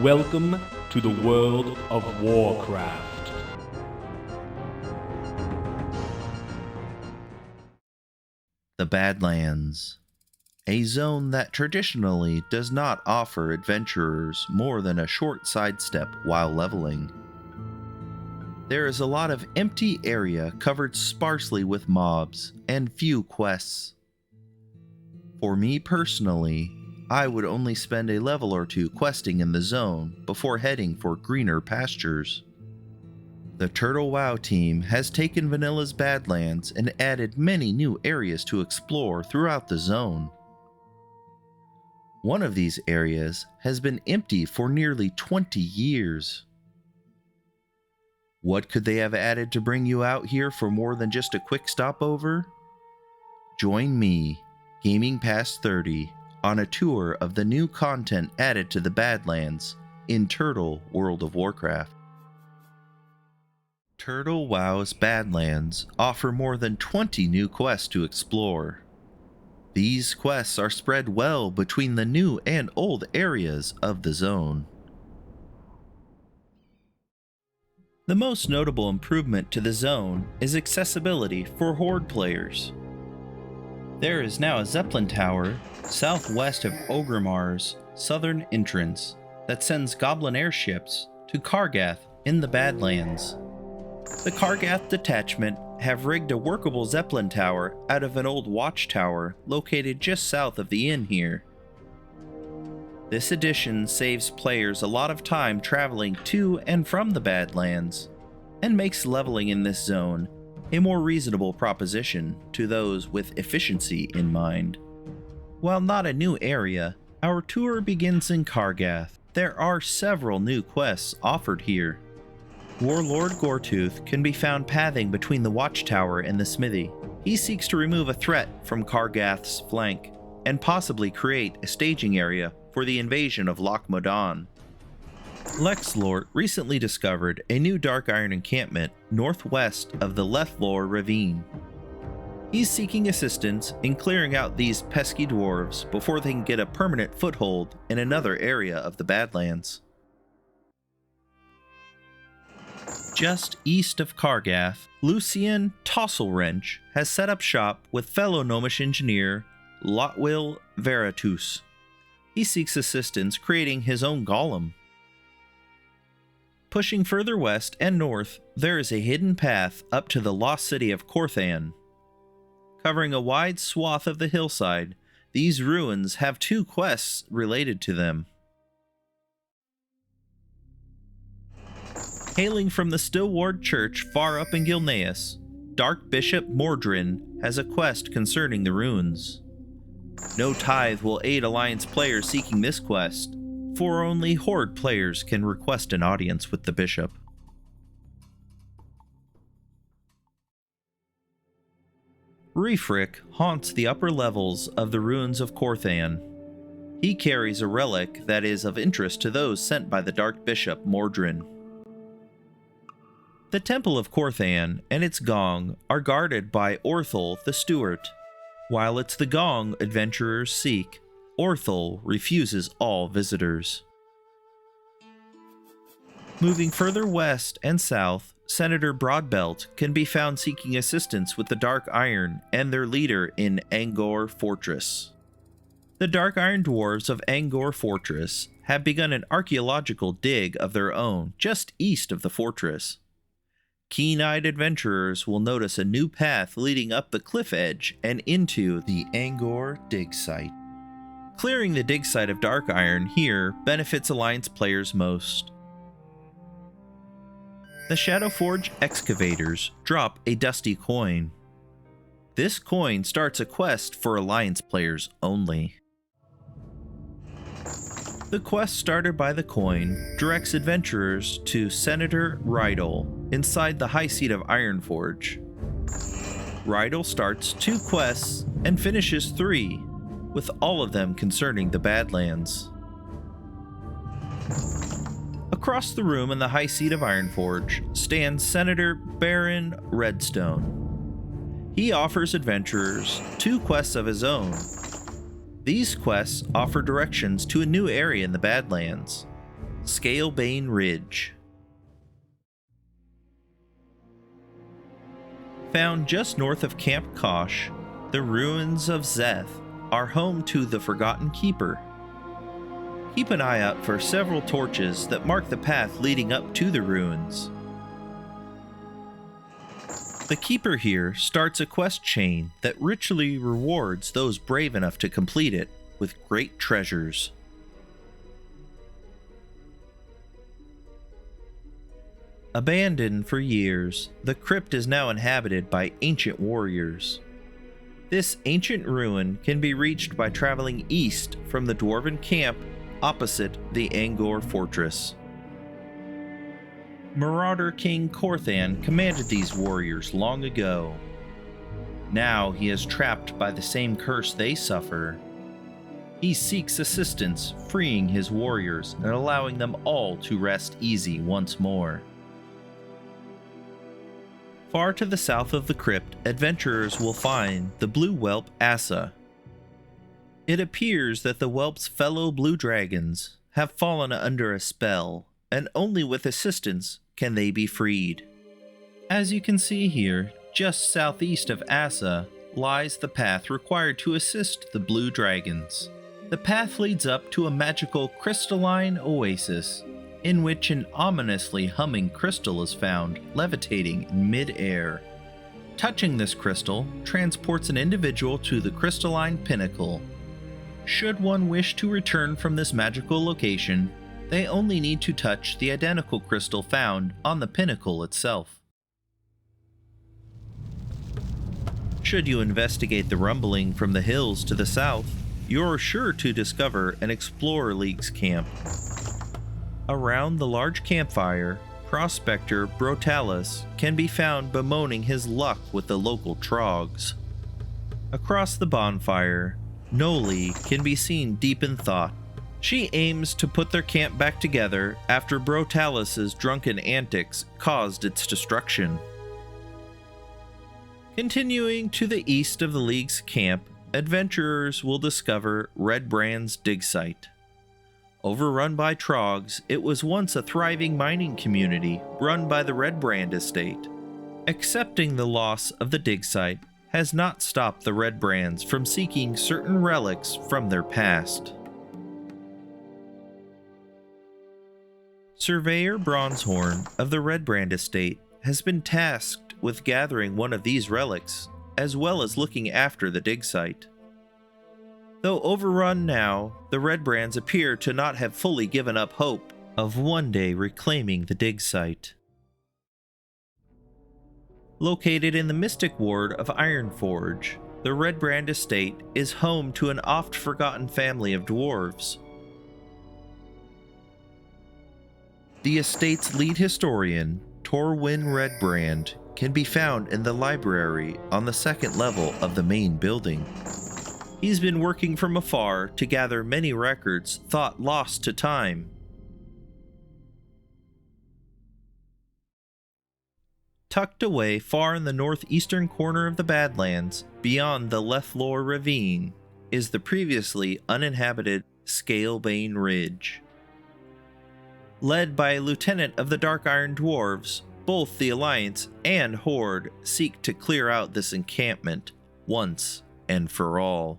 Welcome to the World of Warcraft. The Badlands, a zone that traditionally does not offer adventurers more than a short sidestep while leveling. There is a lot of empty area covered sparsely with mobs and few quests. For me personally, I would only spend a level or two questing in the zone before heading for greener pastures. The Turtle WoW team has taken Vanilla's Badlands and added many new areas to explore throughout the zone. One of these areas has been empty for nearly 20 years. What could they have added to bring you out here for more than just a quick stopover? Join me, Gaming Past 30, on a tour of the new content added to the Badlands in Turtle World of Warcraft. Turtle WoW's Badlands offer more than 20 new quests to explore. These quests are spread well between the new and old areas of the zone. The most notable improvement to the zone is accessibility for Horde players. There is now a Zeppelin Tower southwest of Ogrimar's southern entrance that sends Goblin airships to Kargath in the Badlands. The Kargath detachment have rigged a workable Zeppelin Tower out of an old watchtower located just south of the inn here. This addition saves players a lot of time traveling to and from the Badlands, and makes leveling in this zone a more reasonable proposition to those with efficiency in mind. While not a new area, our tour begins in Kargath. There are several new quests offered here. Warlord Goretooth can be found pathing between the watchtower and the smithy. He seeks to remove a threat from Kargath's flank, and possibly create a staging area for the invasion of Loch Modan. Lexlor recently discovered a new Dark Iron encampment northwest of the Lexlor ravine. He's seeking assistance in clearing out these pesky dwarves before they can get a permanent foothold in another area of the Badlands. Just east of Kargath, Lucien Tosselwrench has set up shop with fellow gnomish engineer Lotwil Veratus. He seeks assistance creating his own golem. Pushing further west and north, there is a hidden path up to the lost city of Corthan. Covering a wide swath of the hillside, these ruins have two quests related to them. Hailing from the Stillward Church far up in Gilneas, Dark Bishop Mordren has a quest concerning the ruins. No tithe will aid Alliance players seeking this quest, for only Horde players can request an audience with the Bishop. Refrik haunts the upper levels of the ruins of Corthan. He carries a relic that is of interest to those sent by the Dark Bishop Mordren. The Temple of Corthan and its gong are guarded by Orthel the Steward. While it's the gong adventurers seek, Orthel refuses all visitors. Moving further west and south, Senator Broadbelt can be found seeking assistance with the Dark Iron and their leader in Angor Fortress. The Dark Iron dwarves of Angor Fortress have begun an archaeological dig of their own just east of the fortress. Keen-eyed adventurers will notice a new path leading up the cliff edge and into the Angor Digsite. Clearing the dig site of Dark Iron here benefits Alliance players most. The Shadowforge excavators drop a dusty coin. This coin starts a quest for Alliance players only. The quest started by the coin directs adventurers to Senator Ryedol inside the high seat of Ironforge. Ryedol starts 2 quests and finishes 3, with all of them concerning the Badlands. Across the room in the high seat of Ironforge stands Senator Barin Redstone. He offers adventurers 2 quests of his own. These quests offer directions to a new area in the Badlands. Scalebane Ridge. Found just north of Camp Kosh, the ruins of Zeth are home to the Forgotten Keeper. Keep an eye out for several torches that mark the path leading up to the ruins. The Keeper here starts a quest chain that richly rewards those brave enough to complete it with great treasures. Abandoned for years, the Crypt is now inhabited by ancient warriors. This ancient ruin can be reached by traveling east from the dwarven camp opposite the Angor fortress. Marauder King Corthan commanded these warriors long ago. Now he is trapped by the same curse they suffer. He seeks assistance, freeing his warriors and allowing them all to rest easy once more. Far to the south of the crypt, adventurers will find the blue whelp Asza. It appears that the whelp's fellow blue dragons have fallen under a spell, and only with assistance can they be freed. As you can see here, just southeast of Asza lies the path required to assist the blue dragons. The path leads up to a magical crystalline oasis, in which an ominously humming crystal is found levitating in mid-air. Touching this crystal transports an individual to the crystalline Pinnacle. Should one wish to return from this magical location, they only need to touch the identical crystal found on the Pinnacle itself. Should you investigate the rumbling from the hills to the south, you're sure to discover an Explorer League's camp. Around the large campfire, Prospector Brotalus can be found bemoaning his luck with the local trogs. Across the bonfire, Noli can be seen deep in thought. She aims to put their camp back together after Brotalus's drunken antics caused its destruction. Continuing to the east of the League's camp, adventurers will discover Redbrand's dig site. Overrun by trogs, it was once a thriving mining community run by the Redbrand estate. Accepting the loss of the dig site has not stopped the Redbrands from seeking certain relics from their past. Surveyor Bronzehorn of the Redbrand estate has been tasked with gathering one of these relics, as well as looking after the dig site. Though overrun now, the Redbrands appear to not have fully given up hope of one day reclaiming the dig site. Located in the Mystic Ward of Ironforge, the Redbrand estate is home to an oft-forgotten family of dwarves. The estate's lead historian, Torwyn Redbrand, can be found in the library on the second level of the main building. He's been working from afar to gather many records thought lost to time. Tucked away far in the northeastern corner of the Badlands, beyond the Lexlor ravine, is the previously uninhabited Scalebane Ridge. Led by a lieutenant of the Dark Iron Dwarves, both the Alliance and Horde seek to clear out this encampment once and for all.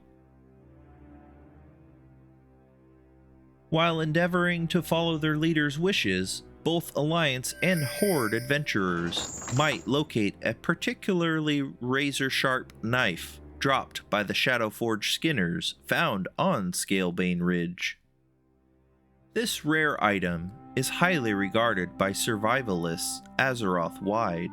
While endeavoring to follow their leader's wishes, both Alliance and Horde adventurers might locate a particularly razor-sharp knife dropped by the Shadowforge skinners found on Scalebane Ridge. This rare item is highly regarded by survivalists Azeroth-wide.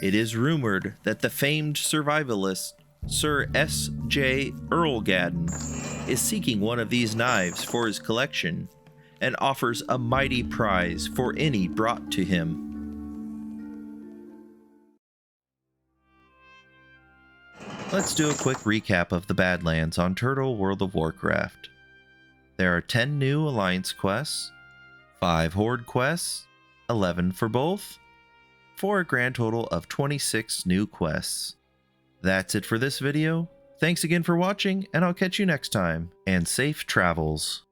It is rumored that the famed survivalist Sir S.J. Earlgadden is seeking one of these knives for his collection and offers a mighty prize for any brought to him. Let's do a quick recap of the Badlands on Turtle World of Warcraft. There are 10 new Alliance quests, 5 Horde quests, 11 for both, for a grand total of 26 new quests. That's it for this video. Thanks again for watching, and I'll catch you next time, and safe travels.